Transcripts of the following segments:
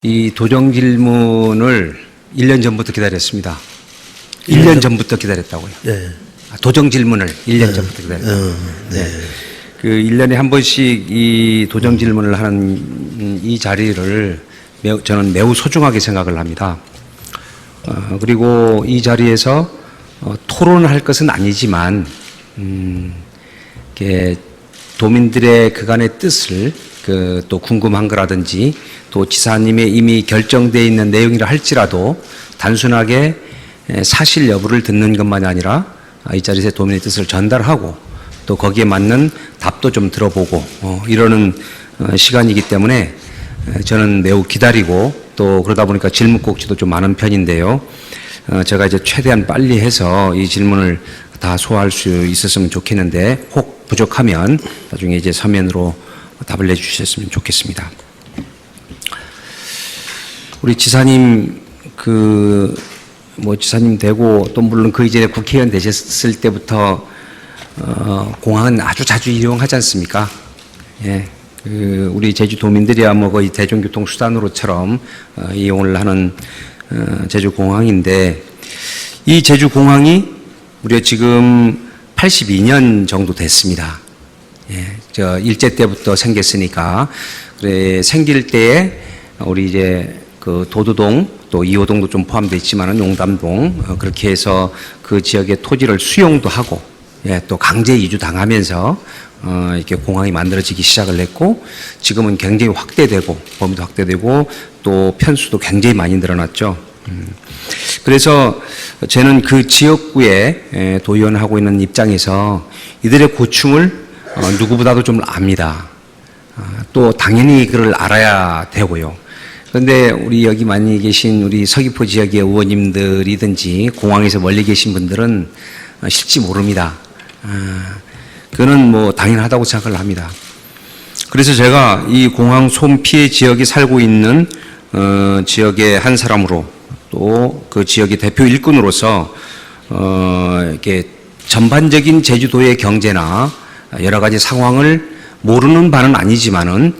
이 도정 질문을 1년 전부터 기다렸습니다. 1년 전부터 기다렸다고요. 네. 도정 질문을 1년 전부터 기다렸다고요. 네. 그 1년에 한 번씩 이 도정 질문을 하는 이 자리를 저는 매우 소중하게 생각을 합니다. 그리고 이 자리에서 토론할 것은 아니지만 이렇게 도민들의 그간의 뜻을 또 궁금한 거라든지 또 지사님의 이미 결정되어 있는 내용이라 할지라도 단순하게 사실 여부를 듣는 것만이 아니라 이 자리에서 도민의 뜻을 전달하고 또 거기에 맞는 답도 좀 들어보고 이러는 시간이기 때문에 저는 매우 기다리고 또 그러다 보니까 질문 꼭지도 좀 많은 편인데요. 제가 이제 최대한 빨리 해서 이 질문을 다 소화할 수 있었으면 좋겠는데 혹 부족하면 나중에 이제 서면으로 답을 내주셨으면 좋겠습니다. 우리 지사님 지사님 되고 또 물론 그 이전에 국회의원 되셨을 때부터 공항은 아주 자주 이용하지 않습니까? 예. 우리 제주도민들이야 뭐 거의 대중교통 수단으로처럼 이용을 하는 제주공항인데 이 제주공항이 우리가 지금 82년 정도 됐습니다. 예, 저 일제 때부터 생겼으니까 그래 생길 때에 우리 이제 그 도두동 또 이호동도 좀 포함되어 있지만은 용담동 그렇게 해서 그 지역의 토지를 수용도 하고 예, 또 강제 이주 당하면서 이렇게 공항이 만들어지기 시작을 했고 지금은 굉장히 확대되고 범위도 확대되고 또 편수도 굉장히 많이 늘어났죠. 그래서 저는 그 지역구에 도의원하고 있는 입장에서 이들의 고충을 누구보다도 좀 압니다. 또 당연히 그걸 알아야 되고요. 그런데 우리 여기 많이 계신 우리 서귀포 지역의 의원님들이든지 공항에서 멀리 계신 분들은 실지 모릅니다. 그거는 뭐 당연하다고 생각을 합니다. 그래서 제가 이 공항 소음 피해 지역에 살고 있는 지역의 한 사람으로 또 그 지역의 대표 일꾼으로서 이렇게 전반적인 제주도의 경제나 여러 가지 상황을 모르는 바는 아니지만은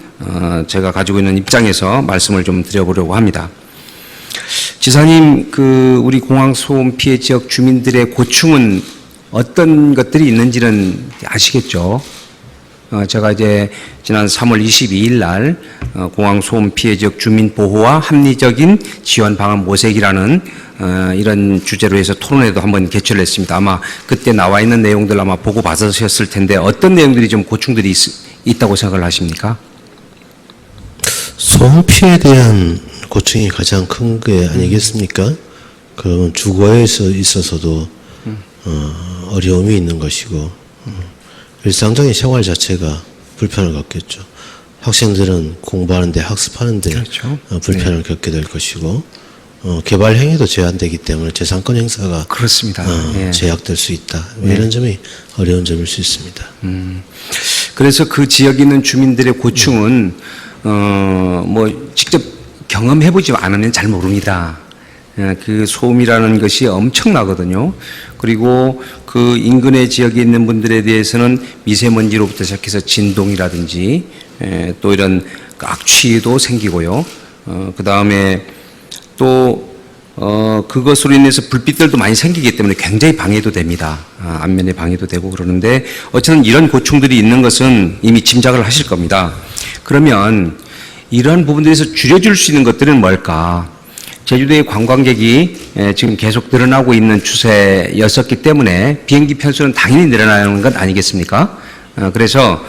제가 가지고 있는 입장에서 말씀을 좀 드려보려고 합니다. 지사님, 우리 공항 소음 피해 지역 주민들의 고충은 어떤 것들이 있는지는 아시겠죠? 제가 이제 지난 3월 22일 날 공항 소음 피해 지역 주민 보호와 합리적인 지원 방안 모색이라는 이런 주제로 해서 토론회도 한번 개최를 했습니다. 아마 그때 나와 있는 내용들 아마 보고 받으셨을 텐데 어떤 내용들이 좀 고충들이 있다고 생각을 하십니까? 소음 피해에 대한 고충이 가장 큰 게 아니겠습니까? 그러면 주거에 있어서도 어려움이 있는 것이고 일상적인 생활 자체가 불편을 겪겠죠. 학생들은 공부하는데 학습하는데 그렇죠. 불편을 겪게 될 것이고 개발 행위도 제한되기 때문에 재산권 행사가 그렇습니다. 예. 제약될 수 있다. 이런 점이 어려운 점일 수 있습니다. 그래서 그 지역에 있는 주민들의 고충은 직접 경험해보지 않으면 잘 모릅니다. 그 소음이라는 것이 엄청나거든요. 그리고 그 인근의 지역에 있는 분들에 대해서는 미세먼지로부터 시작해서 진동이라든지 또 이런 악취도 생기고요. 그 다음에 또 그것으로 인해서 불빛들도 많이 생기기 때문에 굉장히 방해도 됩니다. 안면에 방해도 되고 그러는데 어쨌든 이런 고충들이 있는 것은 이미 짐작을 하실 겁니다. 그러면 이런 부분들에서 줄여줄 수 있는 것들은 뭘까? 제주도의 관광객이 지금 계속 늘어나고 있는 추세였었기 때문에 비행기 편수는 당연히 늘어나는 것 아니겠습니까? 그래서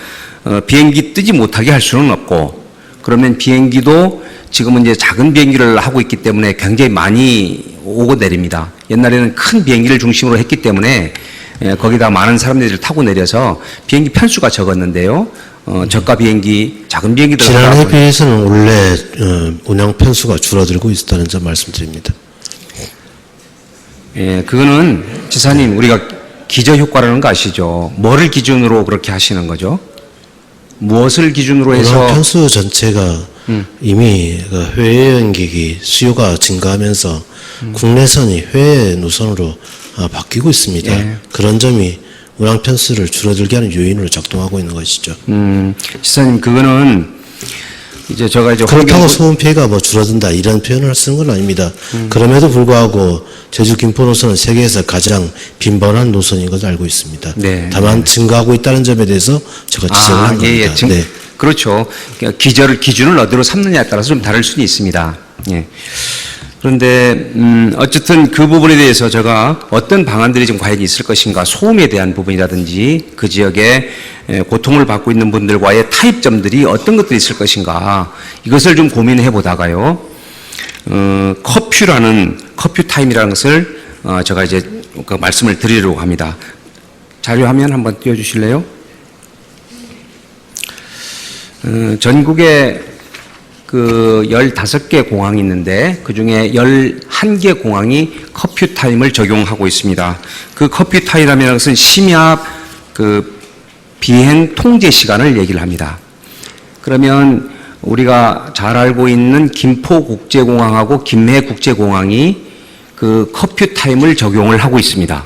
비행기 뜨지 못하게 할 수는 없고 그러면 비행기도 지금은 이제 작은 비행기를 하고 있기 때문에 굉장히 많이 오고 내립니다. 옛날에는 큰 비행기를 중심으로 했기 때문에 거기다 많은 사람들이 타고 내려서 비행기 편수가 적었는데요. 저가 비행기, 작은 비행기들 지난해에 비해서는 원래 운항 편수가 줄어들고 있다는 점 말씀드립니다. 예, 그거는 지사님 우리가 기저 효과라는 거 아시죠? 뭐를 기준으로 그렇게 하시는 거죠? 무엇을 기준으로 해서 운항 편수 전체가 이미 해외여행객이 수요가 증가하면서 국내선이 해외 노선으로 바뀌고 있습니다. 예. 그런 점이 운항 편수를 줄어들게 하는 요인으로 작동하고 있는 것이죠. 지사님 그거는 이제 제가 이제 그렇다고 소음 피해가 뭐 줄어든다 이런 표현을 쓰는 건 아닙니다. 그럼에도 불구하고 제주 김포 노선은 세계에서 가장 빈번한 노선인 것을 알고 있습니다. 네. 다만 증가하고 있다는 점에 대해서 제가 지적을 한 겁니다. 네. 그렇죠. 기준을 어디로 삼느냐에 따라서 좀 다를 수는 있습니다. 예. 그런데 어쨌든 그 부분에 대해서 제가 어떤 방안들이 좀 과연 있을 것인가, 소음에 대한 부분이라든지 그 지역에 고통을 받고 있는 분들과의 타협점들이 어떤 것들이 있을 것인가, 이것을 좀 고민해 보다가요, 커퓨 타임이라는 것을 제가 이제 그 말씀을 드리려고 합니다. 자료 화면 한번 띄워주실래요? 전국에 그 15개 공항이 있는데 그 중에 11개 공항이 커퓨 타임을 적용하고 있습니다. 그 커퓨 타임이라는 것은 심야 그 비행 통제 시간을 얘기를 합니다. 그러면 우리가 잘 알고 있는 김포국제공항하고 김해국제공항이 그 커퓨 타임을 적용을 하고 있습니다.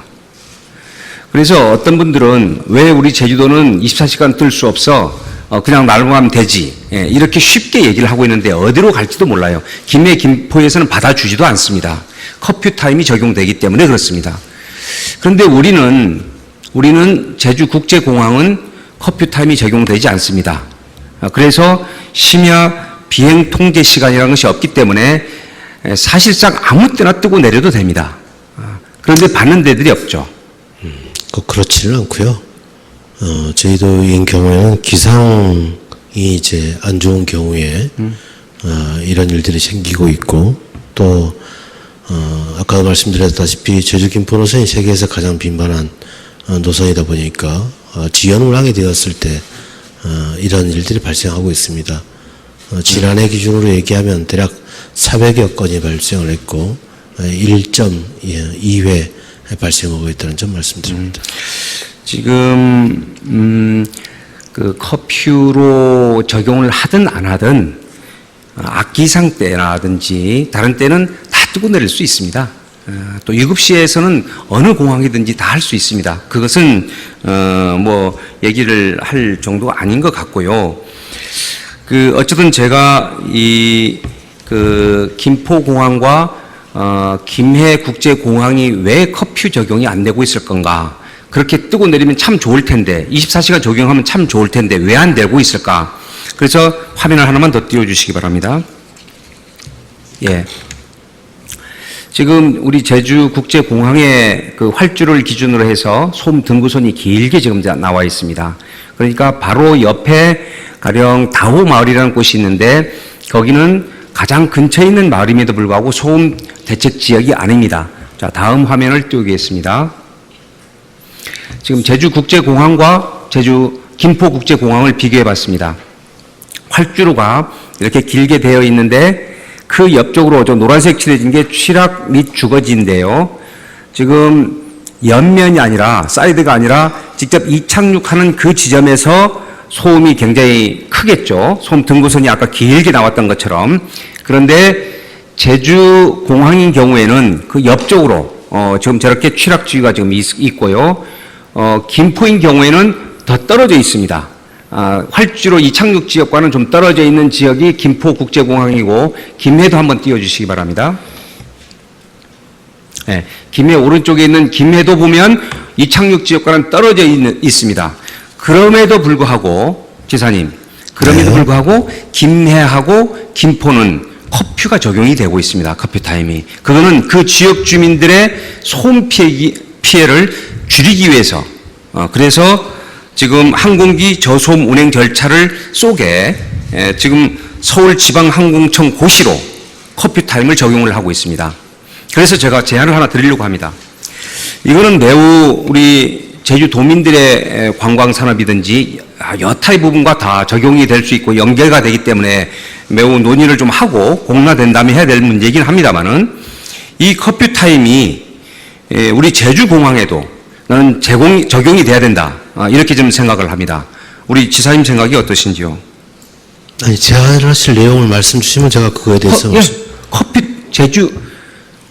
그래서 어떤 분들은 왜 우리 제주도는 24시간 뜰 수 없어? 그냥 날아가면 되지. 예, 이렇게 쉽게 얘기를 하고 있는데 어디로 갈지도 몰라요. 김해, 김포에서는 받아주지도 않습니다. 커퓨 타임이 적용되기 때문에 그렇습니다. 그런데 우리는 제주국제공항은 커퓨 타임이 적용되지 않습니다. 그래서 심야 비행 통제 시간이라는 것이 없기 때문에 사실상 아무 때나 뜨고 내려도 됩니다. 그런데 받는 데들이 없죠. 꼭 그렇지는 않고요. 저희도인 경우에는 기상이 이제 안 좋은 경우에 이런 일들이 생기고 있고, 또 아까 말씀드렸다시피 제주 김포 노선이 세계에서 가장 빈번한 노선이다 보니까 지연을 하게 되었을 때 이런 일들이 발생하고 있습니다. 지난해 기준으로 얘기하면 대략 400여 건이 발생을 했고 1.2회 발생하고 있다는 점 말씀드립니다. 지금 그 커퓨로 적용을 하든 안 하든 악기상 때라든지 다른 때는 다 뜨고 내릴 수 있습니다. 또 7시에서는 어느 공항이든지 다 할 수 있습니다. 그것은 뭐 얘기를 할 정도가 아닌 것 같고요. 그 어쨌든 제가 이 그 김포공항과 김해국제공항이 왜 커퓨 적용이 안 되고 있을 건가? 그렇게 뜨고 내리면 참 좋을 텐데 24시간 적용하면 참 좋을 텐데 왜 안 되고 있을까? 그래서 화면을 하나만 더 띄워주시기 바랍니다. 예. 지금 우리 제주국제공항의 그 활주를 기준으로 해서 소음 등구선이 길게 지금 나와 있습니다. 그러니까 바로 옆에 가령 다호 마을이라는 곳이 있는데 거기는 가장 근처에 있는 마을임에도 불구하고 소음 대책 지역이 아닙니다. 자, 다음 화면을 띄우겠습니다. 지금 제주국제공항과 김포국제공항을 비교해 봤습니다. 활주로가 이렇게 길게 되어 있는데 그 옆쪽으로 저 노란색 칠해진 게 취락 및 주거지인데요. 지금 옆면이 아니라 사이드가 아니라 직접 이착륙하는 그 지점에서 소음이 굉장히 크겠죠. 소음 등구선이 아까 길게 나왔던 것처럼. 그런데 제주공항인 경우에는 그 옆쪽으로 지금 저렇게 취락지가 지금 있고요. 김포인 경우에는 더 떨어져 있습니다. 활주로 이착륙 지역과는 좀 떨어져 있는 지역이 김포국제공항이고 김해도 한번 띄워주시기 바랍니다. 네, 김해 오른쪽에 있는 김해도 보면 이착륙 지역과는 떨어져 있습니다. 그럼에도 불구하고 지사님, 그럼에도 불구하고 김해하고 김포는 커퓨가 적용이 되고 있습니다. 커퓨 타임이. 그거는 그 지역 주민들의 소음 피해를 줄이기 위해서 그래서 지금 항공기 저소음 운행 절차를 속에 지금 서울지방항공청 고시로 커퓨 타임을 적용을 하고 있습니다. 그래서 제가 제안을 하나 드리려고 합니다. 이거는 매우 우리 제주도민들의 관광산업이든지 여타의 부분과 다 적용이 될 수 있고 연결가 되기 때문에 매우 논의를 좀 하고 공론화된 다음에 해야 될 문제이긴 합니다만은 이 커퓨 타임이 우리 제주공항에도 나는 적용이 돼야 된다. 이렇게 좀 생각을 합니다. 우리 지사님 생각이 어떠신지요? 아니, 제안하실 내용을 말씀 주시면 제가 그거에 대해서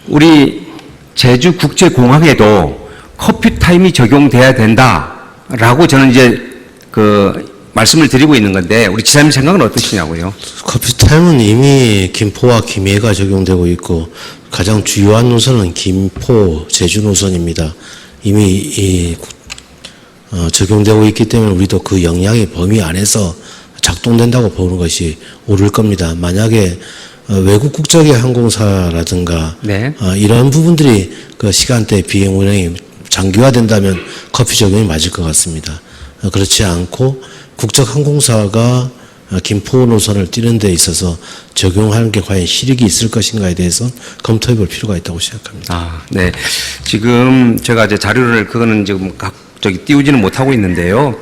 우리 제주국제공항에도 커퓨 타임이 적용돼야 된다라고 저는 이제 그 말씀을 드리고 있는 건데 우리 지사님 생각은 어떠시냐고요? 커피타임은 이미 김포와 김해가 적용되고 있고 가장 주요한 노선은 김포, 제주 노선입니다. 이미 적용되고 있기 때문에 우리도 그 영향의 범위 안에서 작동된다고 보는 것이 옳을 겁니다. 만약에 외국 국적의 항공사라든가 네. 이런 부분들이 그 시간대 비행 운행이 장기화된다면 커피 적용이 맞을 것 같습니다. 그렇지 않고 국적 항공사가 김포 노선을 뛰는 데 있어서 적용하는 게 과연 실익이 있을 것인가에 대해서 검토해 볼 필요가 있다고 생각합니다. 아, 네. 지금 제가 이제 자료를 그거는 지금 띄우지는 못하고 있는데요.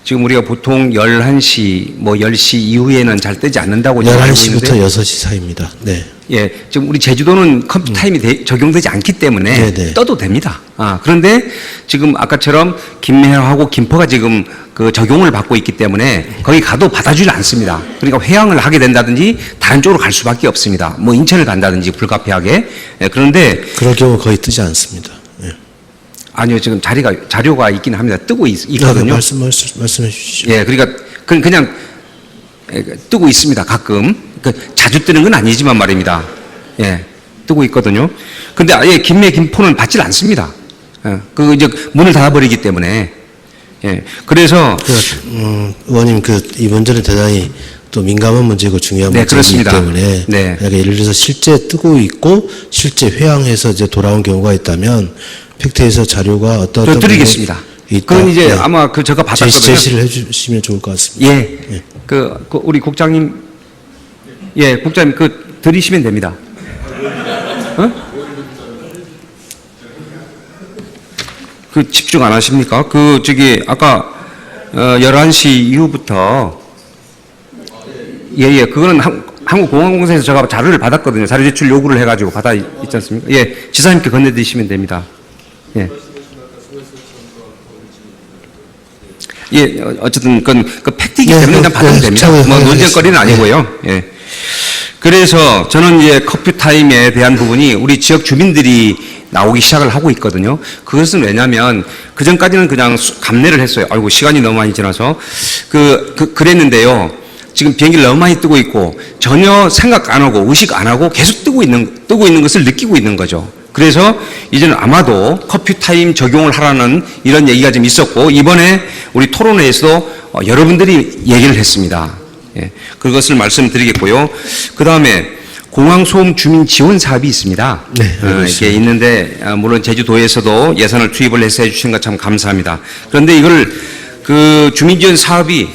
지금 우리가 보통 11시, 뭐 10시 이후에는 잘 뜨지 않는다고 제가 알고 11시부터 있는데 6시 사이입니다. 네. 예, 지금 우리 제주도는 컴퓨터 타임이 적용되지 않기 때문에 네네. 떠도 됩니다. 그런데 지금 아까처럼 김해하고 김포가 지금 그 적용을 받고 있기 때문에 거기 가도 받아주지 않습니다. 그러니까 회항을 하게 된다든지 다른 쪽으로 갈 수밖에 없습니다. 뭐 인천을 간다든지 불가피하게. 예, 그런데 그럴 경우 거의 뜨지 않습니다. 네. 아니요, 지금 자료가 있긴 합니다. 뜨고 있거든요. 말씀해 주시죠. 예, 그러니까 그냥 뜨고 있습니다. 가끔. 자주 뜨는 건 아니지만 말입니다. 예, 뜨고 있거든요. 근데 아예 김해, 김포는 받질 않습니다. 예, 이제 문을 닫아버리기 때문에. 예, 그래서. 의원님, 이 문제는 대단히 또 민감한 문제고 중요한 네, 문제이기 그렇습니다. 때문에. 네. 그러니까 예를 들어서 실제 뜨고 있고 실제 회항해서 이제 돌아온 경우가 있다면 팩트에서 자료가 어떤 드리겠습니다. 그건 이제 아마 제가 받았거든요. 제시를 해주시면 좋을 것 같습니다. 예. 예. 우리 국장님, 예, 국장님, 드리시면 됩니다. 집중 안 하십니까? 아까, 11시 이후부터, 예, 그거는 한국공항공사에서 제가 자료를 받았거든요. 자료 제출 요구를 해가지고 있지 않습니까? 예, 지사님께 건네드리시면 됩니다. 예. 예, 어쨌든 팩트이기 때문에 일단 받으면 됩니다. 뭐 논쟁거리는 아니고요. 예. 그래서 저는 이제 커피 타임에 대한 부분이 우리 지역 주민들이 나오기 시작을 하고 있거든요. 그것은 왜냐하면 그 전까지는 그냥 감내를 했어요. 아이고 시간이 너무 많이 지나서 그랬는데요. 지금 비행기를 너무 많이 뜨고 있고 전혀 생각 안 하고 의식 안 하고 계속 뜨고 있는 것을 느끼고 있는 거죠. 그래서 이제는 아마도 커피 타임 적용을 하라는 이런 얘기가 좀 있었고 이번에 우리 토론회에서도 여러분들이 얘기를 했습니다. 예, 그것을 말씀드리겠고요. 그 다음에 공항소음 주민 지원 사업이 있습니다. 네, 이게 있는데 물론 제주도에서도 예산을 투입을 해서 해주시는 것 참 감사합니다. 그런데 이걸 주민 지원 사업이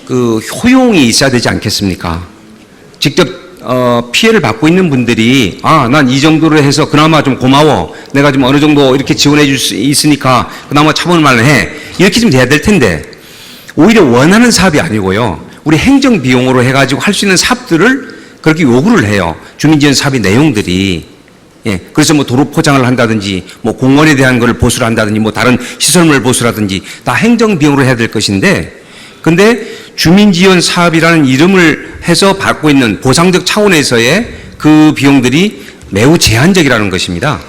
효용이 있어야 되지 않겠습니까? 직접 피해를 받고 있는 분들이 난 이 정도로 해서 그나마 좀 고마워. 내가 좀 어느 정도 이렇게 지원해 줄 수 있으니까 그나마 차분을 해. 이렇게 좀 돼야 될 텐데 오히려 원하는 사업이 아니고요. 우리 행정 비용으로 해가지고 할 수 있는 사업들을 그렇게 요구를 해요. 주민지원 사업의 내용들이. 예, 그래서 뭐 도로 포장을 한다든지, 뭐 공원에 대한 것을 보수를 한다든지, 뭐 다른 시설물 보수라든지 다 행정 비용으로 해야 될 것인데, 근데 주민지원 사업이라는 이름을 해서 받고 있는 보상적 차원에서의 그 비용들이 매우 제한적이라는 것입니다.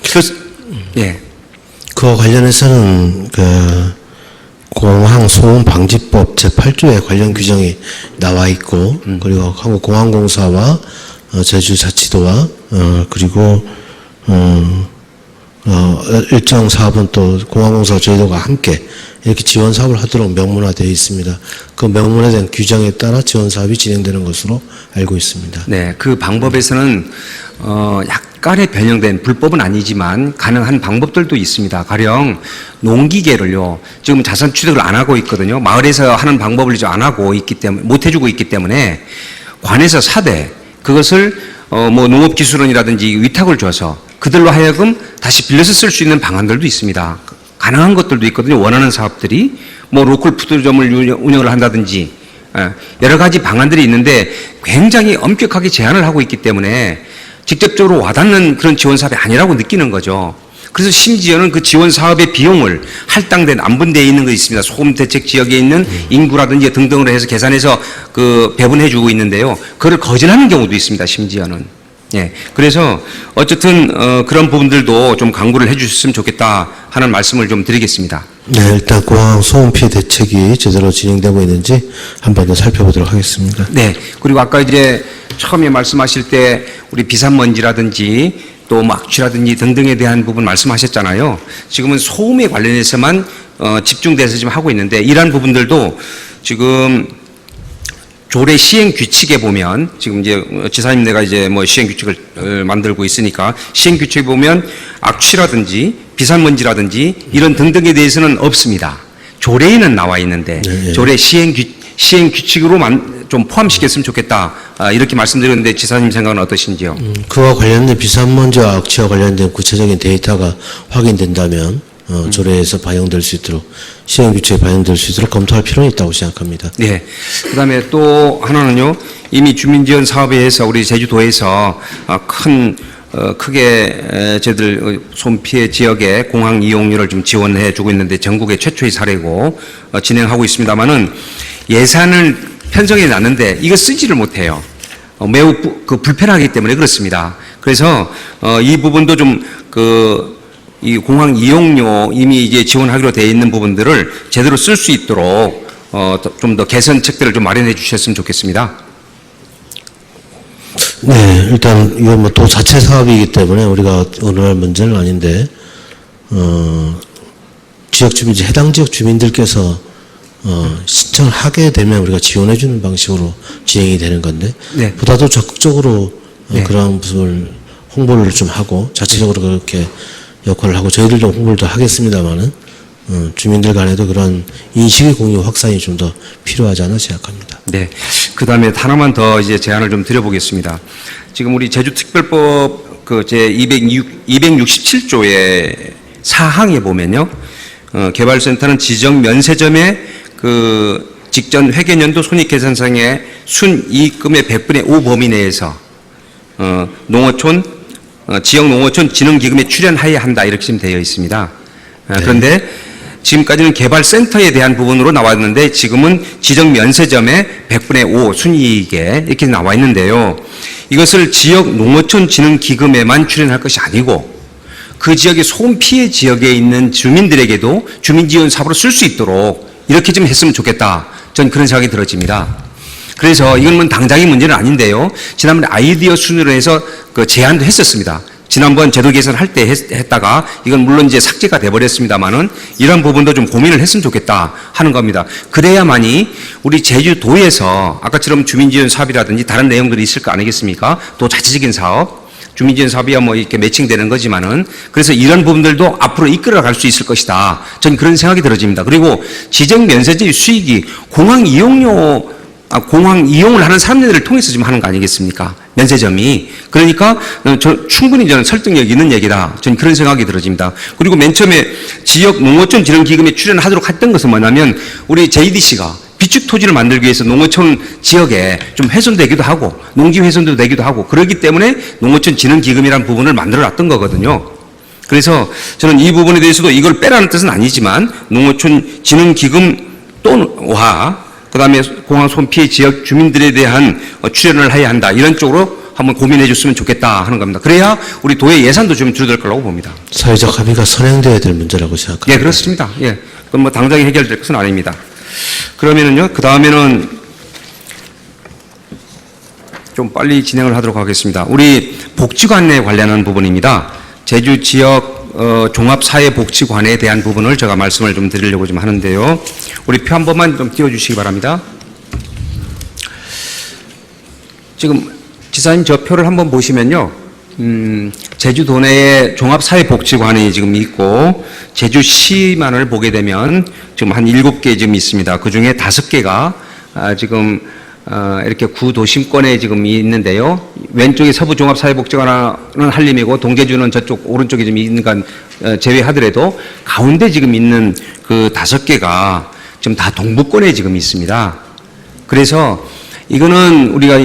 그래서, 예. 그와 관련해서는 공항소음방지법 제8조에 관련 규정이 나와 있고 그리고 한국공항공사와 제주자치도와 그리고 일정 사업은 또 공항공사와 저희도가 함께 이렇게 지원 사업을 하도록 명문화되어 있습니다. 그 명문화에 대한 규정에 따라 지원 사업이 진행되는 것으로 알고 있습니다. 네, 그 방법에서는 약간의 변형된 불법은 아니지만 가능한 방법들도 있습니다. 가령 농기계를요, 지금 자산 취득을 안 하고 있거든요. 마을에서 하는 방법을 이제 안 하고 있기 때문에 못 해주고 있기 때문에 관에서 사되 그것을 뭐 농업기술원이라든지 위탁을 줘서 그들로 하여금 다시 빌려서 쓸 수 있는 방안들도 있습니다. 가능한 것들도 있거든요. 원하는 사업들이 뭐 로컬 푸드점을 운영을 한다든지 여러 가지 방안들이 있는데 굉장히 엄격하게 제한을 하고 있기 때문에 직접적으로 와닿는 그런 지원 사업이 아니라고 느끼는 거죠. 그래서 심지어는 그 지원 사업의 비용을 할당된 안분되어 있는 거 있습니다. 소음 대책 지역에 있는 인구라든지 등등으로 해서 계산해서 배분해 주고 있는데요. 그걸 거절하는 경우도 있습니다. 심지어는. 예. 그래서 어쨌든 그런 부분들도 좀 강구를 해 주셨으면 좋겠다 하는 말씀을 좀 드리겠습니다. 네, 일단 공항 소음 피해 대책이 제대로 진행되고 있는지 한 번 더 살펴보도록 하겠습니다. 네. 그리고 아까 이제 처음에 말씀하실 때 우리 비산먼지라든지 또 악취라든지 등등에 대한 부분 말씀하셨잖아요. 지금은 소음에 관련해서만 집중돼서 지금 하고 있는데 이러한 부분들도 지금 조례 시행 규칙에 보면 지금 이제 지사님 내가 이제 뭐 시행 규칙을 만들고 있으니까 시행 규칙에 보면 악취라든지 비산먼지라든지 이런 등등에 대해서는 없습니다. 조례에는 나와 있는데 네. 조례 시행 규칙으로 좀 포함시켰으면 좋겠다. 이렇게 말씀드렸는데 지사님 생각은 어떠신지요? 그와 관련된 비산먼지와 악취와 관련된 구체적인 데이터가 확인된다면 조례에서 반영될 수 있도록 시행규칙에 반영될 수 있도록 검토할 필요는 있다고 생각합니다. 네. 그다음에 또 하나는요. 이미 주민지원 사업에서 우리 제주도에서 크게 저희들 소음 피해 지역의 공항 이용료를 좀 지원해 주고 있는데 전국의 최초의 사례고 진행하고 있습니다만은 예산을 편성해 놨는데 이거 쓰지를 못해요. 매우 불편하기 때문에 그렇습니다. 그래서 이 부분도 좀 이 공항 이용료 이미 이제 지원하기로 되어 있는 부분들을 제대로 쓸 수 있도록 좀 더 개선책들을 좀 마련해 주셨으면 좋겠습니다. 네, 일단 이건 뭐 도 자체 사업이기 때문에 우리가 오늘 문제는 아닌데 지역 주민 해당 지역 주민들께서 신청을 하게 되면 우리가 지원해 주는 방식으로 진행이 되는 건데 네. 보다 더 적극적으로 네. 그런 부분을 홍보를 좀 하고 자체적으로 그렇게 역할을 하고 저희들도 홍보를 더 하겠습니다만은 주민들 간에도 그런 인식의 공유 확산이 좀 더 필요하지 않나 생각합니다. 네. 그 다음에 하나만 더 이제 제안을 좀 드려보겠습니다. 지금 우리 제주특별법 제 267조의 사항에 보면요. 개발센터는 지정 면세점의 직전 회계년도 손익계산상의 순이익금의 100분의 5 범위 내에서 지역 농어촌 진흥기금에 출연하여야 한다 이렇게 지금 되어 있습니다. 그런데 지금까지는 개발센터에 대한 부분으로 나왔는데 지금은 지정 면세점의 100분의 5 순이익에 이렇게 나와 있는데요. 이것을 지역 농어촌 진흥기금에만 출연할 것이 아니고 그 지역의 소음 피해 지역에 있는 주민들에게도 주민지원 사업으로 쓸 수 있도록 이렇게 좀 했으면 좋겠다. 전 그런 생각이 들어집니다. 그래서 이건 뭐 당장의 문제는 아닌데요. 지난번에 아이디어 순으로 해서 제안도 했었습니다. 지난번 제도 개선할 때 했다가 이건 물론 이제 삭제가 돼버렸습니다만은 이런 부분도 좀 고민을 했으면 좋겠다 하는 겁니다. 그래야만이 우리 제주도에서 아까처럼 주민지원 사업이라든지 다른 내용들이 있을 거 아니겠습니까? 또 자체적인 사업, 주민지원 사업이야 뭐 이렇게 매칭되는 거지만은 그래서 이런 부분들도 앞으로 이끌어 갈 수 있을 것이다. 전 그런 생각이 들어집니다. 그리고 지정 면세지의 수익이 공항 이용을 하는 사람들을 통해서 지금 하는 거 아니겠습니까? 면세점이. 그러니까 충분히 저는 설득력 있는 얘기다. 저는 그런 생각이 들어집니다. 그리고 맨 처음에 지역 농어촌 진흥기금에 출연하도록 했던 것은 뭐냐면 우리 JDC가 비축 토지를 만들기 위해서 농어촌 지역에 좀 훼손되기도 하고 농지 훼손도 되기도 하고 그렇기 때문에 농어촌 진흥기금이라는 부분을 만들어 놨던 거거든요. 그래서 저는 이 부분에 대해서도 이걸 빼라는 뜻은 아니지만 농어촌 진흥기금 또와 그다음에 공항 소음 피해 지역 주민들에 대한 출연을 해야 한다. 이런 쪽으로 한번 고민해 줬으면 좋겠다 하는 겁니다. 그래야 우리 도의 예산도 좀 줄어들 거라고 봅니다. 사회적 합의가 선행돼야 될 문제라고 생각합니다. 예, 그렇습니다. 예. 그건 뭐 당장에 해결될 것은 아닙니다. 그러면은요, 그 다음에는 좀 빨리 진행을 하도록 하겠습니다. 우리 복지관에 관련한 부분입니다. 제주 지역 종합사회복지관에 대한 부분을 제가 말씀을 좀 드리려고 좀 하는데요. 우리 표 한 번만 좀 띄워주시기 바랍니다. 지금 지사님 저 표를 한번 보시면요. 제주도 내에 종합사회복지관이 지금 있고 제주시만을 보게 되면 지금 한 7개 지금 있습니다. 그 중에 5개가 지금 이렇게 구도심권에 지금 있는데요. 왼쪽에 서부종합사회복지관은 한림이고 동계주는 저쪽 오른쪽에 지금 있는 건 제외하더라도 가운데 지금 있는 그 5개가 지금 다 동부권에 지금 있습니다. 그래서 이거는 우리가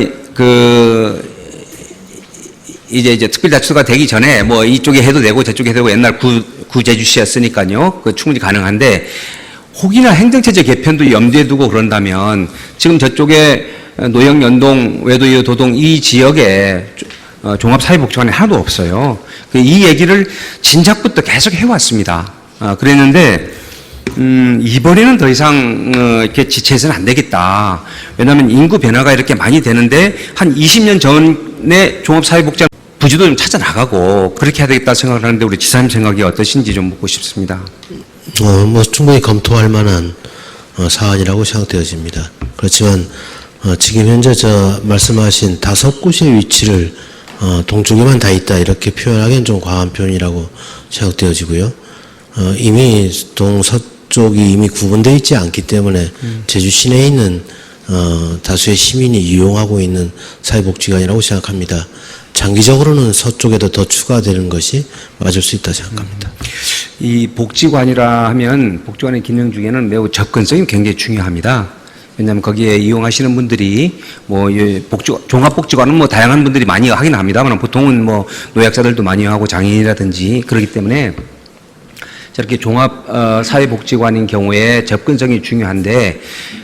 이제 특별자치도가 되기 전에 뭐 이쪽에 해도 되고 저쪽에 해도 되고 옛날 구제주시였으니까요. 충분히 가능한데 혹이나 행정체제 개편도 염두에 두고 그런다면 지금 저쪽에 노영, 연동, 외도유, 도동 이 지역에 종합사회복지관이 하나도 없어요. 이 얘기를 진작부터 계속 해왔습니다. 그랬는데 이번에는 더 이상 이렇게 지체해서는 안 되겠다. 왜냐하면 인구 변화가 이렇게 많이 되는데 한 20년 전에 종합사회복지 부지도 좀 찾아 나가고 그렇게 해야 되겠다 생각을 하는데 우리 지사님 생각이 어떠신지 좀 묻고 싶습니다. 뭐 충분히 검토할 만한 사안이라고 생각되어집니다. 그렇지만 지금 현재 말씀하신 5곳의 위치를 동쪽에만 다 있다 이렇게 표현하기엔 좀 과한 표현이라고 생각되어지고요. 이미 동서쪽이 이미 구분되어 있지 않기 때문에 제주 시내에 있는 다수의 시민이 이용하고 있는 사회복지관이라고 생각합니다. 장기적으로는 서쪽에도 더 추가되는 것이 맞을 수 있다 생각합니다. 이 복지관이라 하면 복지관의 기능 중에는 매우 접근성이 굉장히 중요합니다. 왜냐하면 거기에 이용하시는 분들이 뭐 종합복지관은 뭐 다양한 분들이 많이 하긴 합니다만 보통은 뭐 노약자들도 많이 하고 장애인이라든지 그렇기 때문에 저렇게 종합 사회복지관인 경우에 접근성이 중요한데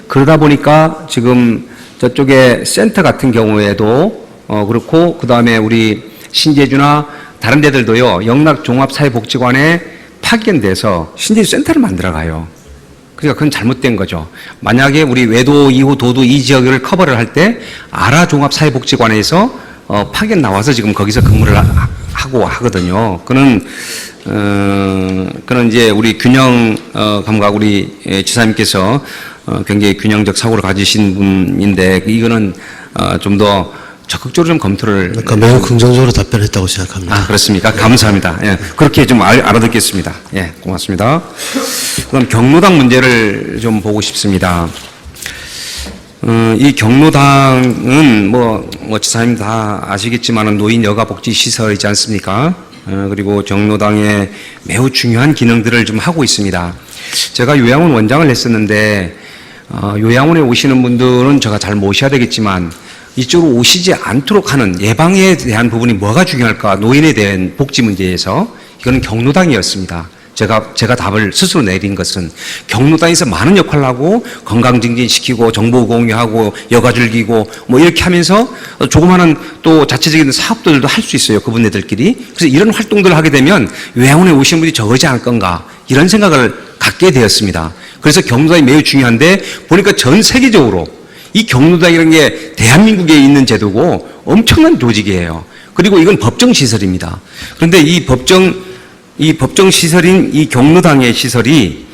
그러다 보니까 지금 저쪽에 센터 같은 경우에도 그렇고 그 다음에 우리 신제주나 다른 데들도요 영락 종합 사회복지관에 파견돼서 신제주 센터를 만들어 가요. 그러니까 그건 잘못된 거죠. 만약에 우리 외도, 2호, 도도 이 지역을 커버를 할 때 아라 종합 사회복지관에서 파견 나와서 지금 거기서 근무를 하고 하거든요. 그는 이제 우리 균형 감각 우리 지사님께서 굉장히 균형적 사고를 가지신 분인데 이거는 좀 더 적극적으로 좀 검토를. 그러니까 매우 긍정적으로 답변했다고 생각합니다. 아, 그렇습니까? 감사합니다. 예, 그렇게 좀 알아듣겠습니다. 예, 고맙습니다. 그럼 경로당 문제를 좀 보고 싶습니다. 이 경로당은 뭐 지사님 다 아시겠지만은 노인 여가 복지 시설이지 않습니까? 그리고 경로당에 매우 중요한 기능들을 좀 하고 있습니다. 제가 요양원 원장을 했었는데 요양원에 오시는 분들은 제가 잘 모셔야 되겠지만 이쪽으로 오시지 않도록 하는 예방에 대한 부분이 뭐가 중요할까? 노인에 대한 복지 문제에서 이거는 경로당이었습니다. 제가 답을 스스로 내린 것은 경로당에서 많은 역할을 하고 건강 증진시키고 정보 공유하고 여가 즐기고 뭐 이렇게 하면서 조그마한 또 자체적인 사업들도 할 수 있어요. 그분들끼리. 그래서 이런 활동들을 하게 되면 요양원에 오신 분이 적어지지 않을 건가 이런 생각을 갖게 되었습니다. 그래서 경로당이 매우 중요한데 보니까 전 세계적으로 이 경로당이라는 게 대한민국에 있는 제도고 엄청난 조직이에요. 그리고 이건 법정시설입니다. 그런데 이 법정시설인 이 경로당의 시설이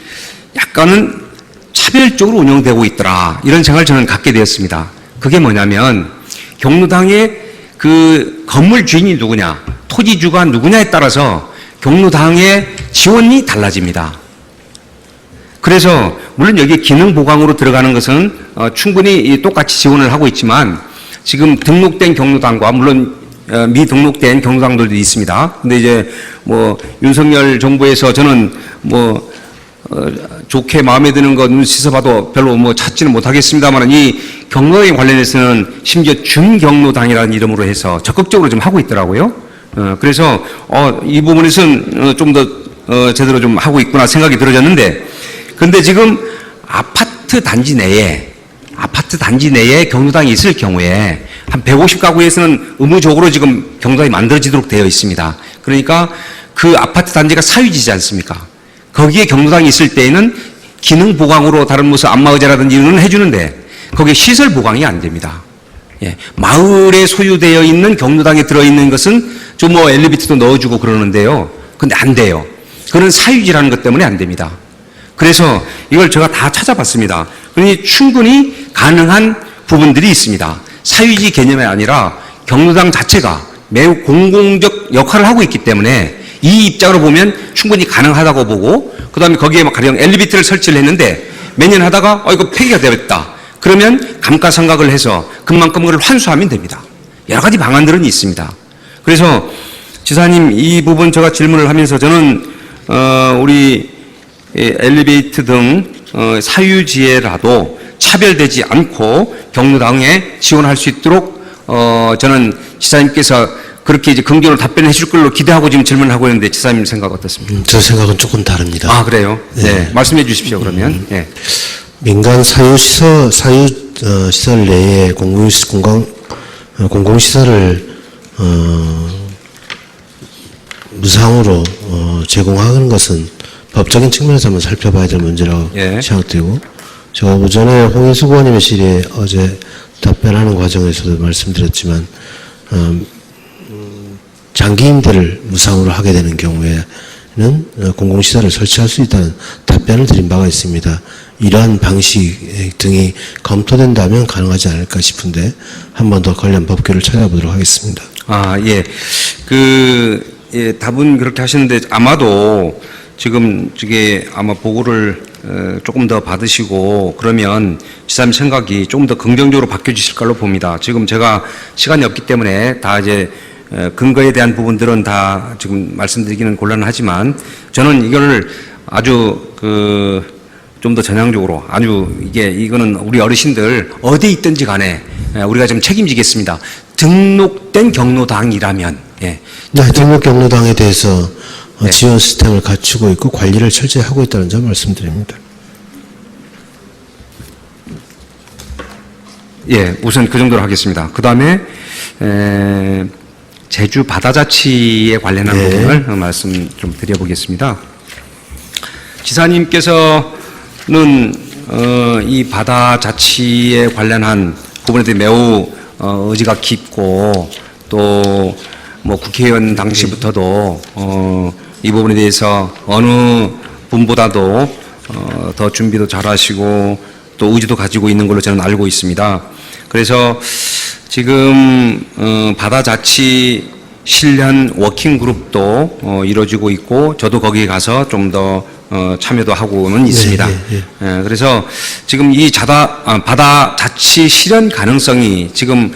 약간은 차별적으로 운영되고 있더라. 이런 생각을 저는 갖게 되었습니다. 그게 뭐냐면 경로당의 그 건물 주인이 누구냐, 토지주가 누구냐에 따라서 경로당의 지원이 달라집니다. 그래서 물론 여기에 기능 보강으로 들어가는 것은 충분히 똑같이 지원을 하고 있지만 지금 등록된 경로당과 물론 미등록된 경로당들도 있습니다. 근데 이제 뭐 윤석열 정부에서 저는 뭐 좋게 마음에 드는 거 눈치서 봐도 별로 뭐 찾지는 못하겠습니다만 이 경로당에 관련해서는 심지어 준경로당이라는 이름으로 해서 적극적으로 좀 하고 있더라고요. 그래서 이 부분에서는 좀 더 제대로 좀 하고 있구나 생각이 들어졌는데 근데 지금 아파트 단지 내에 경로당이 있을 경우에 한 150가구에서는 의무적으로 지금 경로당이 만들어지도록 되어 있습니다. 그러니까 그 아파트 단지가 사유지지 않습니까? 거기에 경로당이 있을 때에는 기능 보강으로 다른 무슨 안마의자라든지 이런 건 해주는데 거기에 시설 보강이 안 됩니다. 예, 마을에 소유되어 있는 경로당에 들어있는 것은 좀 뭐 엘리베이터도 넣어주고 그러는데요. 근데 안 돼요. 그런 사유지라는 것 때문에 안 됩니다. 그래서 이걸 제가 다 찾아봤습니다. 그러니 충분히 가능한 부분들이 있습니다. 사유지 개념이 아니라 경로당 자체가 매우 공공적 역할을 하고 있기 때문에 이 입장으로 보면 충분히 가능하다고 보고 그 다음에 거기에 막 가령 엘리베이터를 설치를 했는데 몇 년 하다가 이거 폐기가 되었다. 그러면 감가상각을 해서 그만큼 그걸 환수하면 됩니다. 여러 가지 방안들은 있습니다. 그래서 지사님 이 부분 제가 질문을 하면서 저는 우리 엘리베이터 등 사유지에라도 차별되지 않고 경로당에 지원할 수 있도록 저는 지사님께서 그렇게 이제 긍정으로 답변해 줄 걸로 기대하고 지금 질문을 하고 있는데 지사님 생각 어떻습니까? 저 생각은 조금 다릅니다. 아, 그래요? 네. 말씀해 주십시오, 그러면. 네. 민간 사유시설 내에 공공시설을 무상으로 제공하는 것은 법적인 측면에서 한번 살펴봐야 될 문제라고 예. 생각되고, 제가 오전에 홍인숙 의원님의 질의에 어제 답변하는 과정에서도 말씀드렸지만, 장기 임대를 무상으로 하게 되는 경우에는 공공시설을 설치할 수 있다는 답변을 드린 바가 있습니다. 이러한 방식 등이 검토된다면 가능하지 않을까 싶은데 한 번 더 관련 법규를 찾아보도록 하겠습니다. 아, 예. 예, 답은 그렇게 하시는데 아마도 지금 저게 아마 보고를 조금 더 받으시고 그러면 지사님 생각이 조금 더 긍정적으로 바뀌어지실 걸로 봅니다. 지금 제가 시간이 없기 때문에 다 이제 근거에 대한 부분들은 다 지금 말씀드리기는 곤란하지만 저는 이거를 아주 좀 더 전향적으로 아주 이거는 우리 어르신들 어디에 있든지 간에 우리가 좀 책임지겠습니다. 등록된 경로당이라면 예. 네, 등록 경로당에 대해서 네. 지원 시스템을 갖추고 있고 관리를 철저히 하고 있다는 점 말씀드립니다. 예, 우선 그 정도로 하겠습니다. 그 다음에 제주 바다자치에 관련한 네. 부분을 말씀 좀 드려보겠습니다. 지사님께서는 이 바다자치에 관련한 부분에 대해 매우 의지가 깊고 또 뭐 국회의원 당시부터도 이 부분에 대해서 어느 분보다도 더 준비도 잘하시고 또 의지도 가지고 있는 걸로 저는 알고 있습니다. 그래서 지금 바다자치 실현 워킹그룹도 이루어지고 있고 저도 거기에 가서 좀 더 참여도 하고는 있습니다. 그래서 지금 이 바다자치 실현 가능성이 지금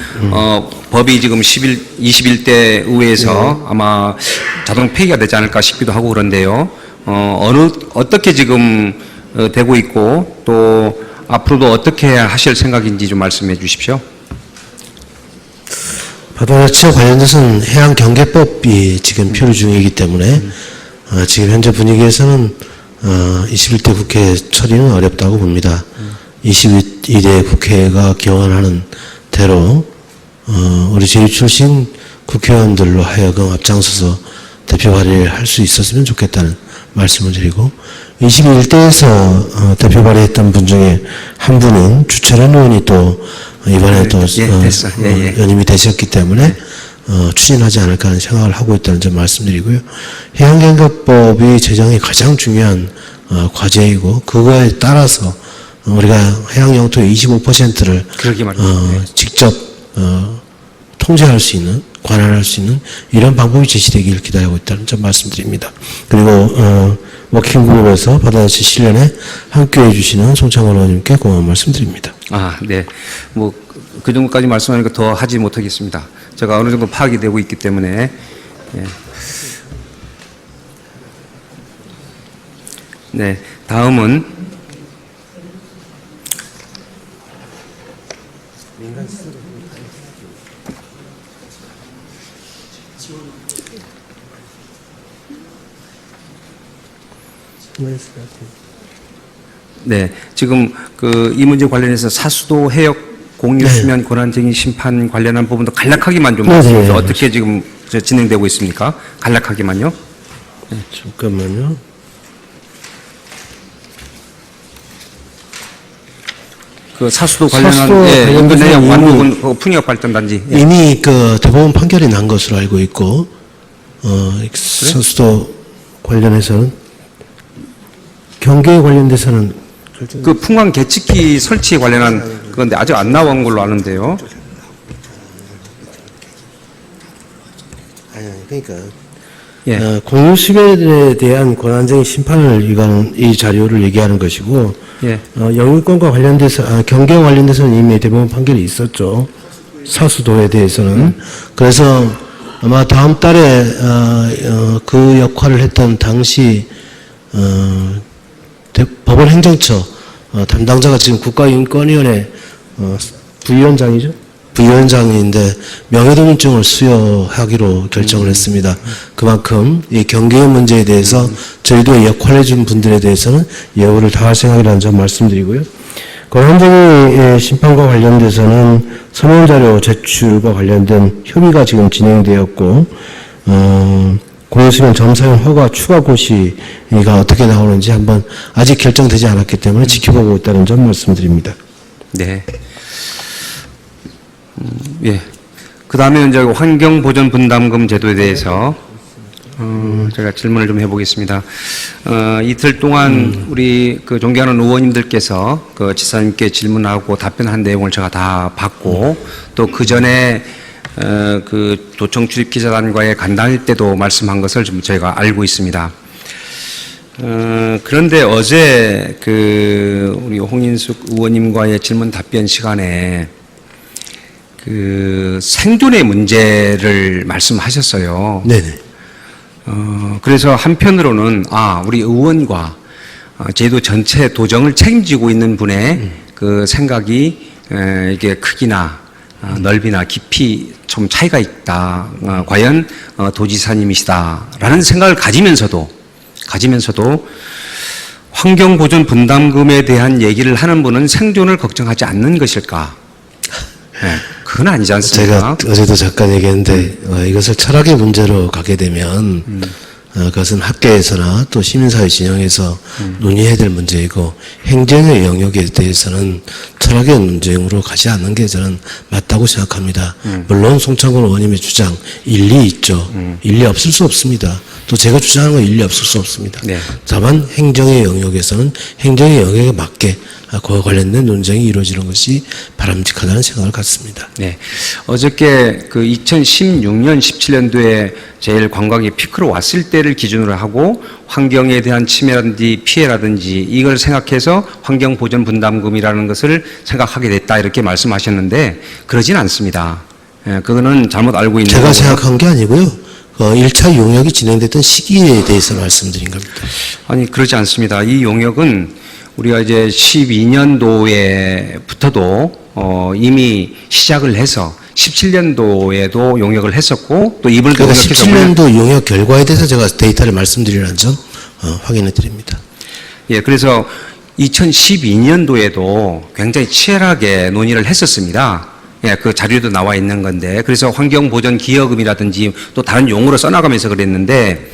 법이 지금 21대 의회에서 아마 자동 폐기가 되지 않을까 싶기도 하고 그런데요. 어떻게 지금 되고 있고 또 앞으로도 어떻게 하실 생각인지 좀 말씀해 주십시오. 바다자치와 관련돼서는 해양경계법이 지금 표류 중이기 때문에 지금 현재 분위기에서는 21대 국회 처리는 어렵다고 봅니다. 22대 국회가 기원하는 대로 우리 제주 출신 국회의원들로 하여금 앞장서서 대표 발의를 할 수 있었으면 좋겠다는 말씀을 드리고 21대에서 대표 발의했던 분 중에 한 분은 주철현 의원이 또 이번에 또 연임이 되셨기 때문에 추진하지 않을까 하는 생각을 하고 있다는 점 말씀드리고요. 해양경계법이 제정이 가장 중요한 과제이고 그거에 따라서 우리가 해양 영토의 25%를 직접 통제할 수 있는, 관할할 수 있는 이런 방법이 제시되기를 기다리고 있다는 점 말씀드립니다. 그리고 워킹그룹에서 바다자치 실현에 함께해 주시는 송창원 의원님께 고마운 말씀드립니다. 아, 네. 뭐 그 정도까지 말씀하니까 더 하지 못하겠습니다. 제가 어느 정도 파악이 되고 있기 때문에. 예. 네, 다음은 네, 지금 이 문제 관련해서 사수도 해역 공유 수면 권한쟁의 심판 관련한 부분도 간략하게만 좀 말씀해 주세요. 어떻게 지금 진행되고 있습니까? 간략하게만요. 네, 잠깐만요. 그 사수도 관련한 인근 해역 완부분 풍력 발전 단지 이미 대법원 판결이 난 것으로 알고 있고 사수도 관련해서는 경계에 관련돼서는 그 풍광 계측기 설치에 관련한 그건데 아직 안 나온 걸로 아는데요. 아니 그러니까 예. 공유수면에 대한 권한쟁의 심판을 이 자료를 얘기하는 것이고 예. 영유권과 관련돼서 경계와 관련돼서는 이미 대법원 판결이 있었죠. 사수도에 대해서는. 그래서 아마 다음 달에 그 역할을 했던 당시 법원 행정처 담당자가 지금 국가인권위원회 부위원장이죠? 부위원장인데 명예도민증을 수여하기로 결정을 했습니다. 그만큼 이 경계의 문제에 대해서 저희도 역할을 해준 분들에 대해서는 예우를 다할 생각이라는 점 말씀드리고요. 권한쟁의 심판과 관련돼서는 서면자료 제출과 관련된 협의가 지금 진행되었고 고해수면 점사용 허가 추가 고시가 어떻게 나오는지 한번 아직 결정되지 않았기 때문에 지켜보고 있다는 점 말씀드립니다. 네. 예. 그 다음에 이제 환경보전분담금 제도에 대해서 제가 질문을 좀 해보겠습니다. 이틀 동안 우리 그 존경하는 의원님들께서 그 지사님께 질문하고 답변한 내용을 제가 다 봤고 또 그 전에 그 도청 출입 기자단과의 간담회 때도 말씀한 것을 좀 저희가 알고 있습니다. 그런데 어제 그 우리 홍인숙 의원님과의 질문 답변 시간에 그 생존의 문제를 말씀하셨어요. 네네. 그래서 한편으로는 우리 의원과 제도 전체 도정을 책임지고 있는 분의 그 생각이 이게 크기나 넓이나 깊이 좀 차이가 있다. 과연 도지사님이시다라는 생각을 가지면서도 환경보전 분담금에 대한 얘기를 하는 분은 생존을 걱정하지 않는 것일까? 네, 그건 아니지 않습니까? 제가 어제도 잠깐 얘기했는데 이것을 철학의 문제로 가게 되면 그것은 학계에서나 또 시민사회 진영에서 논의해야 될 문제이고 행정의 영역에 대해서는 철학의 논쟁으로 가지 않는 게 저는 맞다고 생각합니다. 물론 송창곤 의원님의 주장 일리 있죠. 일리 없을 수 없습니다. 또 제가 주장하는 건 일리 없을 수 없습니다. 네. 다만 행정의 영역에서는 행정의 영역에 맞게 그와 관련된 논쟁이 이루어지는 것이 바람직하다는 생각을 갖습니다. 네. 어저께 그 2016년, 17년도에 제일 관광이 피크로 왔을 때를 기준으로 하고 환경에 대한 침해라든지 피해라든지 이걸 생각해서 환경보전분담금이라는 것을 생각하게 됐다 이렇게 말씀하셨는데 그러진 않습니다. 예, 그거는 잘못 알고 있는 제가 거고요. 생각한 게 아니고요. 1차 용역이 진행됐던 시기에 대해서 말씀드린 겁니다. 아니, 그렇지 않습니다. 이 용역은 우리가 이제 12년도에부터도 이미 시작을 해서 17년도에도 용역을 했었고 또 이번에도 그러니까 용역해서 17년도 용역 결과에 대해서 제가 데이터를 말씀드리라는 점 확인해 드립니다. 예, 그래서 2012년도에도 굉장히 치열하게 논의를 했었습니다. 예, 그 자료도 나와 있는 건데 그래서 환경보전기여금이라든지 또 다른 용어로 써나가면서 그랬는데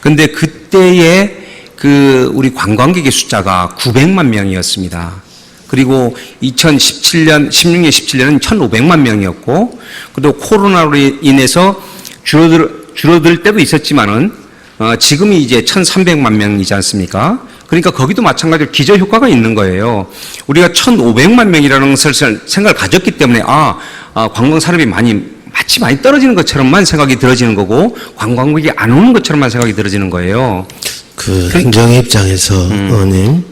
근데 그때의 그 우리 관광객의 숫자가 900만 명이었습니다. 그리고 2017년, 16년, 17년은 1,500만 명이었고, 그리고 코로나로 인해서 줄어들 때도 있었지만은, 지금이 이제 1,300만 명이지 않습니까? 그러니까 거기도 마찬가지로 기저효과가 있는 거예요. 우리가 1,500만 명이라는 것을 생각을 가졌기 때문에, 관광 산업이 마치 많이 떨어지는 것처럼만 생각이 들어지는 거고, 관광객이 안 오는 것처럼만 생각이 들어지는 거예요. 그 행정의 입장에서 의원님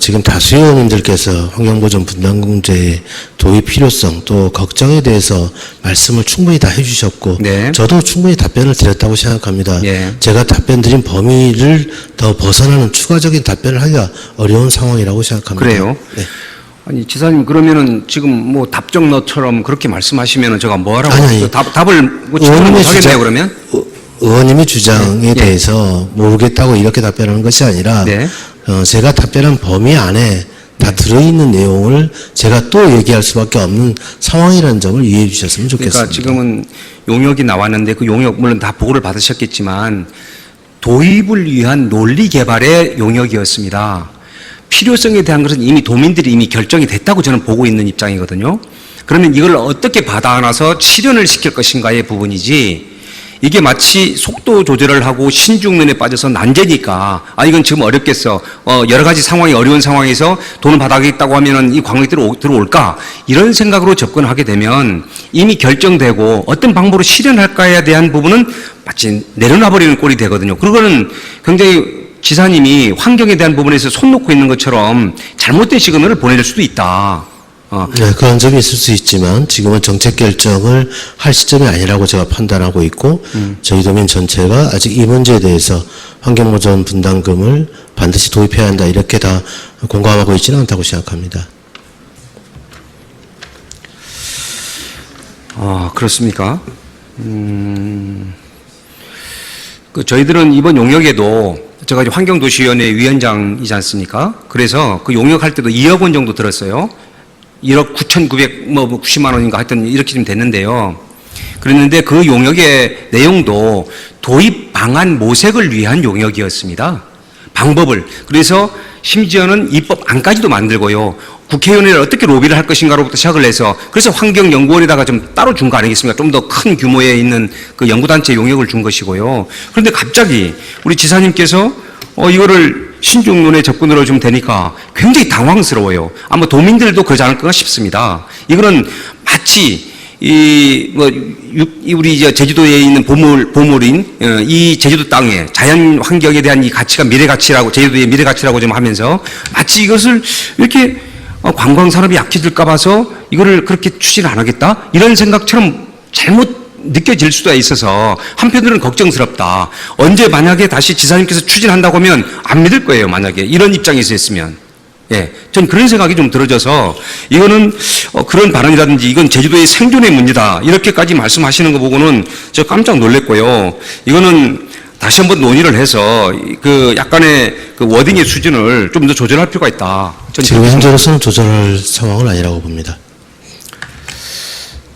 지금 다수 의원님들께서 환경보전 분담금제의 도입 필요성 또 걱정에 대해서 말씀을 충분히 다 해주셨고 네. 저도 충분히 답변을 드렸다고 생각합니다. 네. 제가 답변 드린 범위를 더 벗어나는 추가적인 답변을 하기가 어려운 상황이라고 생각합니다. 그래요? 네. 아니, 지사님, 그러면은 지금 뭐 답정너처럼 그렇게 말씀하시면은 제가 뭐 하라고 아니. 답을 뭐 지금 못 하겠네요, 그러면? 의원님의 주장에 네. 대해서 모르겠다고 이렇게 답변하는 것이 아니라 네. 제가 답변한 범위 안에 다 들어있는 내용을 제가 또 얘기할 수밖에 없는 상황이라는 점을 이해해 주셨으면 좋겠습니다. 그러니까 지금은 용역이 나왔는데 그 용역 물론 다 보고를 받으셨겠지만 도입을 위한 논리 개발의 용역이었습니다. 필요성에 대한 것은 이미 도민들이 이미 결정이 됐다고 저는 보고 있는 입장이거든요. 그러면 이걸 어떻게 받아안아서 실현을 시킬 것인가의 부분이지 이게 마치 속도 조절을 하고 신중론에 빠져서 난제니까 이건 지금 어렵겠어. 여러 가지 상황이 어려운 상황에서 돈을 받아가겠다고 하면은 이 관광객들이 들어올까? 이런 생각으로 접근하게 되면 이미 결정되고 어떤 방법으로 실현할까에 대한 부분은 마치 내려놔버리는 꼴이 되거든요. 그거는 굉장히 지사님이 환경에 대한 부분에서 손 놓고 있는 것처럼 잘못된 시그널을 보낼 수도 있다. 네, 그런 점이 있을 수 있지만 지금은 정책 결정을 할 시점이 아니라고 제가 판단하고 있고 저희 도민 전체가 아직 이 문제에 대해서 환경보전 분담금을 반드시 도입해야 한다 이렇게 다 공감하고 있지는 않다고 생각합니다. 그렇습니까? 저희들은 이번 용역에도 제가 환경도시위원회 위원장이지 않습니까? 그래서 그 용역할 때도 2억 원 정도 들었어요. 1억 9,990만 원인가 하여튼 이렇게 좀 됐는데요. 그랬는데 그 용역의 내용도 도입 방안 모색을 위한 용역이었습니다. 방법을. 그래서 심지어는 입법 안까지도 만들고요. 국회의원을 어떻게 로비를 할 것인가로부터 시작을 해서 그래서 환경연구원에다가 좀 따로 준 거 아니겠습니까? 좀 더 큰 규모에 있는 그 연구단체 용역을 준 것이고요. 그런데 갑자기 우리 지사님께서 이거를 신중론의 접근으로 좀 되니까 굉장히 당황스러워요. 아마 도민들도 그러지 않을까 싶습니다. 이거는 마치 우리 제주도에 있는 보물인 이 제주도 땅에 자연 환경에 대한 이 가치가 미래 가치라고 제주도의 미래 가치라고 좀 하면서 마치 이것을 이렇게 관광 산업이 약해질까 봐서 이거를 그렇게 추진 안 하겠다 이런 생각처럼 잘못 느껴질 수도 있어서 한편으로는 걱정스럽다. 언제 만약에 다시 지사님께서 추진한다고 하면 안 믿을 거예요. 만약에 이런 입장에서 했으면. 예, 전 그런 생각이 좀 들어져서 이거는 그런 발언이라든지 이건 제주도의 생존의 문제다 이렇게까지 말씀하시는 거 보고는 저 깜짝 놀랐고요. 이거는 다시 한번 논의를 해서 그 약간의 그 워딩의 수준을 좀 더 조절할 필요가 있다. 지금 현재로서는 조절할 상황은 아니라고 봅니다.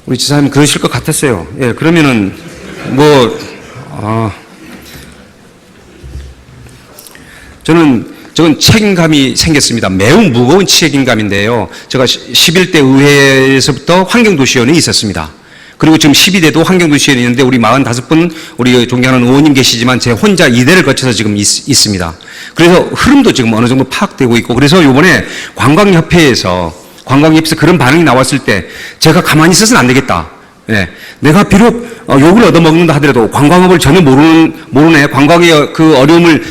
우리 지사님 그러실 것 같았어요. 예, 그러면은 저건 책임감이 생겼습니다. 매우 무거운 책임감인데요. 제가 11대 의회에서부터 환경도시위원회에 있었습니다. 그리고 지금 12대도 환경도시위원회 있는데 우리 45분 우리 존경하는 의원님 계시지만 제 혼자 2대를 거쳐서 지금 있습니다. 그래서 흐름도 지금 어느 정도 파악되고 있고 그래서 이번에 관광협회에서 그런 반응이 나왔을 때 제가 가만히 있어서는 안 되겠다. 예. 내가 비록 욕을 얻어먹는다 하더라도 관광업을 전혀 모르네. 관광의 그 어려움을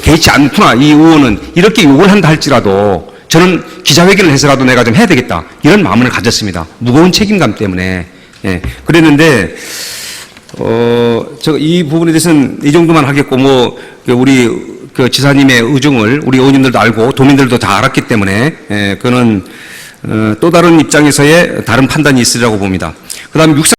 개의치 않구나. 이 의원은 이렇게 욕을 한다 할지라도 저는 기자회견을 해서라도 내가 좀 해야 되겠다. 이런 마음을 가졌습니다. 무거운 책임감 때문에. 예. 그랬는데, 이 부분에 대해서는 이 정도만 하겠고, 우리 지사님의 의중을 우리 의원님들도 알고 도민들도 다 알았기 때문에, 그거는 또 다른 입장에서의 다른 판단이 있으리라고 봅니다. 그 다음에